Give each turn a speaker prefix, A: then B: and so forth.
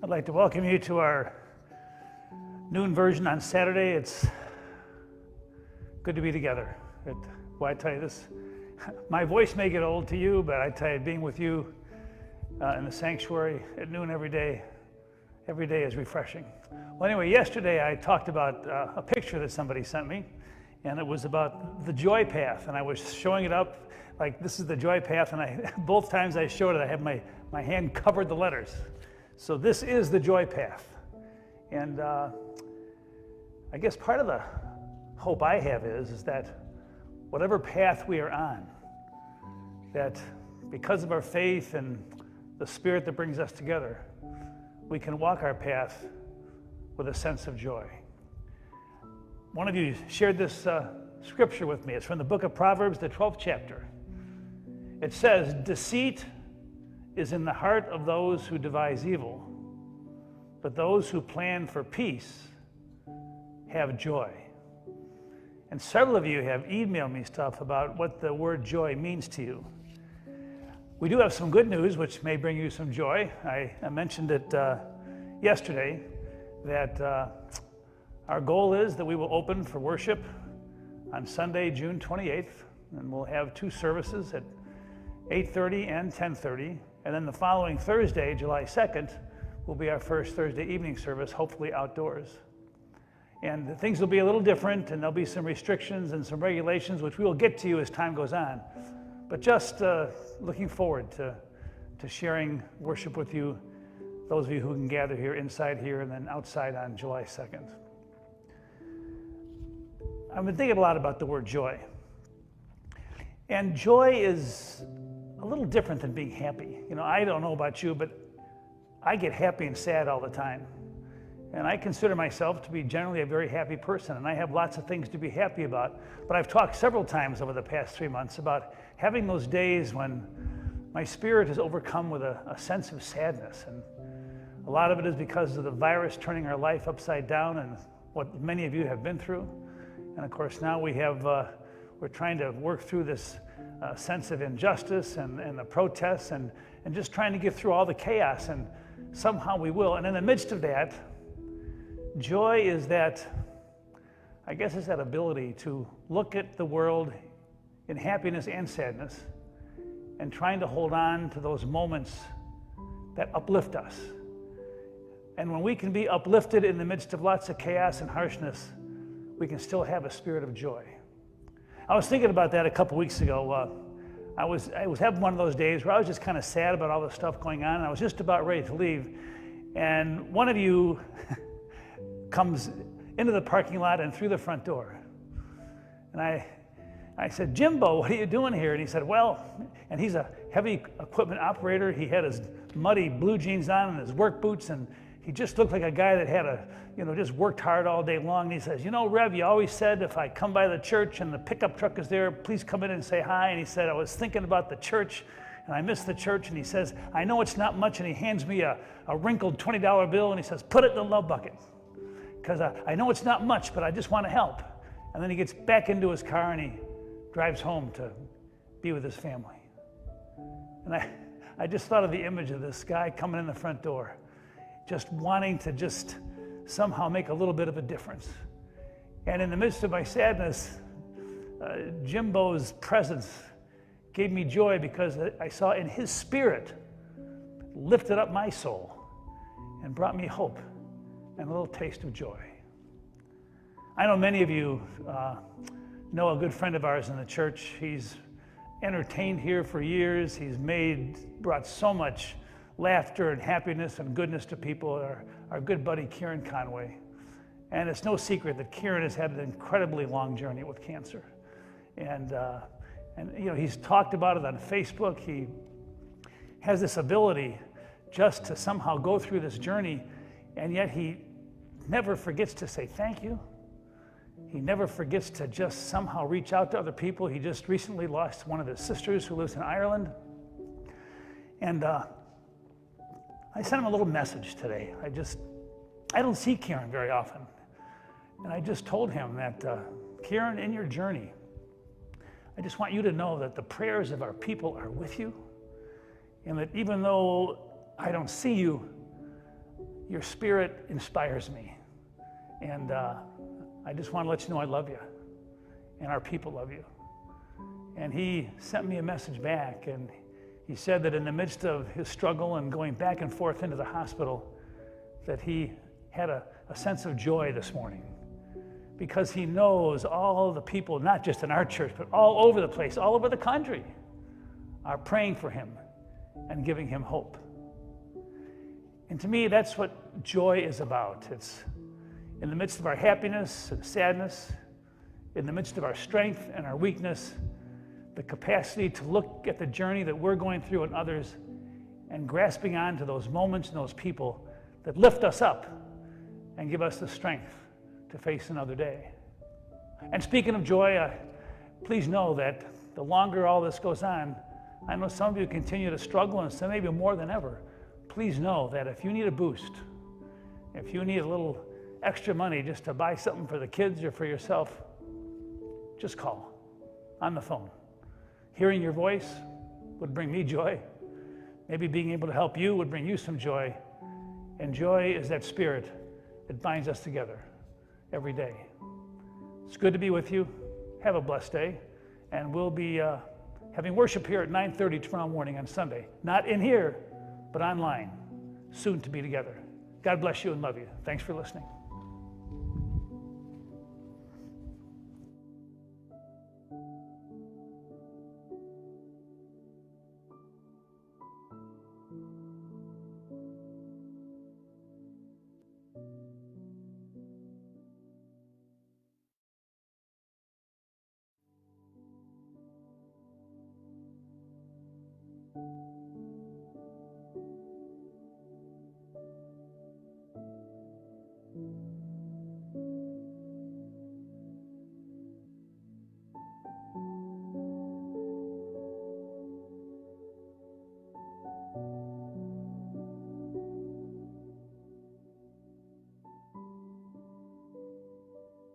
A: I'd like to welcome you to our noon version on Saturday. It's good to be together. Well, I tell you this, my voice may get old to you, but I tell you, being with you in the sanctuary at noon every day is refreshing. Well, anyway, yesterday I talked about a picture that somebody sent me, and it was about the joy path, and I was showing it up like this is the joy path, and both times I showed it, I had my hand covered the letters. So this is the joy path. And I guess part of the hope I have is that whatever path we are on, that because of our faith and the Spirit that brings us together, we can walk our path with a sense of joy. One of you shared this scripture with me. It's from the book of Proverbs, the 12th chapter. It says, "Deceit is in the heart of those who devise evil, but those who plan for peace have joy." And several of you have emailed me stuff about what the word joy means to you. We do have some good news, which may bring you some joy. I mentioned it yesterday, that our goal is that we will open for worship on Sunday, June 28th, and we'll have two services at 8:30 and 10:30. And then the following Thursday, July 2nd, will be our first Thursday evening service, hopefully outdoors. And things will be a little different, and there'll be some restrictions and some regulations, which we will get to you as time goes on. But just looking forward to sharing worship with you, those of you who can gather here, inside here, and then outside on July 2nd. I've been thinking a lot about the word joy. And joy is a little different than being happy. You know, I don't know about you, but I get happy and sad all the time. And I consider myself to be generally a very happy person, and I have lots of things to be happy about. But I've talked several times over the past 3 months about having those days when my spirit is overcome with a sense of sadness. And a lot of it is because of the virus turning our life upside down and what many of you have been through. And of course, now we're trying to work through this sense of injustice and the protests and just trying to get through all the chaos, and somehow we will. And in the midst of that, joy is that, I guess it's that ability to look at the world in happiness and sadness and trying to hold on to those moments that uplift us. And when we can be uplifted in the midst of lots of chaos and harshness, we can still have a spirit of joy. I was thinking about that a couple weeks ago. I was having one of those days where I was just kind of sad about all the stuff going on, and I was just about ready to leave. And one of you comes into the parking lot and through the front door. And I said, "Jimbo, what are you doing here?" And he said, "Well," and he's a heavy equipment operator. He had his muddy blue jeans on and his work boots, and he just looked like a guy that had just worked hard all day long. And he says, "You know, Rev, you always said if I come by the church and the pickup truck is there, please come in and say hi." And he said, "I was thinking about the church and I missed the church." And he says, "I know it's not much." And he hands me a wrinkled $20 bill and he says, "Put it in the love bucket. Because I know it's not much, but I just want to help." And then he gets back into his car and he drives home to be with his family. And I just thought of the image of this guy coming in the front door, just wanting to just somehow make a little bit of a difference. And in the midst of my sadness, Jimbo's presence gave me joy because I saw in his spirit lifted up my soul and brought me hope and a little taste of joy. I know many of you know a good friend of ours in the church. He's entertained here for years. He's brought so much laughter and happiness and goodness to people, our good buddy Kieran Conway. And it's no secret that Kieran has had an incredibly long journey with cancer. And he's talked about it on Facebook. He has this ability just to somehow go through this journey, and yet he never forgets to say thank you. He never forgets to just somehow reach out to other people. He just recently lost one of his sisters who lives in Ireland. And I sent him a little message today. I don't see Kieran very often. And I just told him that, Kieran, in your journey, I just want you to know that the prayers of our people are with you, and that even though I don't see you, Your spirit inspires me. And I just want to let you know I love you. And our people love you. And he sent me a message back, and he said that in the midst of his struggle and going back and forth into the hospital, that he had a sense of joy this morning, because he knows all the people, not just in our church, but all over the place, all over the country, are praying for him and giving him hope. And to me, that's what joy is about. It's in the midst of our happiness and sadness, in the midst of our strength and our weakness, the capacity to look at the journey that we're going through and others, and grasping on to those moments and those people that lift us up and give us the strength to face another day. And speaking of joy, please know that the longer all this goes on, I know some of you continue to struggle, and some maybe more than ever. Please know that if you need a boost, if you need a little extra money just to buy something for the kids or for yourself, just call on the phone. Hearing your voice would bring me joy. Maybe being able to help you would bring you some joy. And joy is that spirit that binds us together every day. It's good to be with you. Have a blessed day. And we'll be having worship here at 9:30 tomorrow morning on Sunday. Not in here, but online. Soon to be together. God bless you and love you. Thanks for listening.